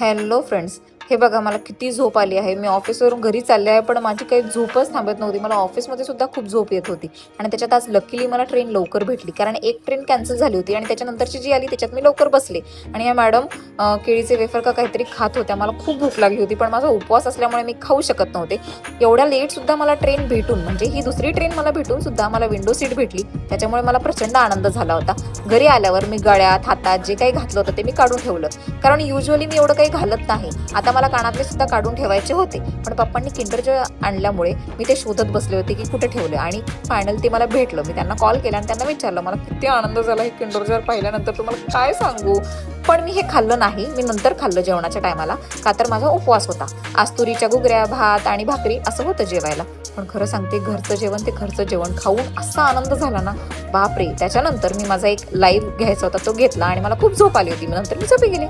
Hello friends, हे बघा मला किती झोप आली आहे. मी ऑफिसवरून घरी चालले आहे, पण माझी काही झोपच थांबत नव्हती. मला ऑफिसमध्ये सुद्धा खूप झोप येत होती आणि त्याच्यात आज लकीली मला ट्रेन लवकर भेटली, कारण एक ट्रेन कॅन्सल झाली होती आणि त्याच्यानंतरची जी आली त्याच्यात मी लवकर बसले. आणि या मॅडम केळीचे वेफर का काहीतरी खात होत्या. मला खूप भूक लागली होती, पण माझा उपवास असल्यामुळे मी खाऊ शकत नव्हते. एवढ्या लेट सुद्धा मला ट्रेन भेटून, म्हणजे ही दुसरी ट्रेन मला भेटून सुद्धा मला विंडो सीट भेटली. त्याच्यामुळे मला प्रचंड आनंद झाला होता. घरी आल्यावर मी गळ्यात हातात जे काही घातलं होतं ते मी काढून ठेवलं, कारण युजली मी एवढं काही घालत नाही. आता मला कानातले सुद्धा काढून ठेवायचे होते, पण पप्पांनी किंडर जॉय आणल्यामुळे मी ते शोधत बसले होते की कुठे ठेवले, आणि फायनल ते मला भेटलं. मी त्यांना कॉल केला आणि त्यांना विचारलं. मला किती आनंद झाला हे किंडर जॉय पाहिल्यानंतर, तुम्हाला काय सांगू. पण मी हे खाल्लं नाही, मी नंतर खाल्लं जेवणाच्या टायमाला, का तर माझा उपवास होता. आज तुरीच्या घुगऱ्या, भात आणि भाकरी असं होतं जेवायला. पण खरं सांगते, घरचं जेवण ते घरचं जेवण खाऊन असा आनंद झाला ना, बापरे. त्याच्यानंतर मी माझा एक लाईव्ह घ्यायचा होता, तो घेतला आणि मला खूप झोप आली होती. नंतर मी झोपी गेले.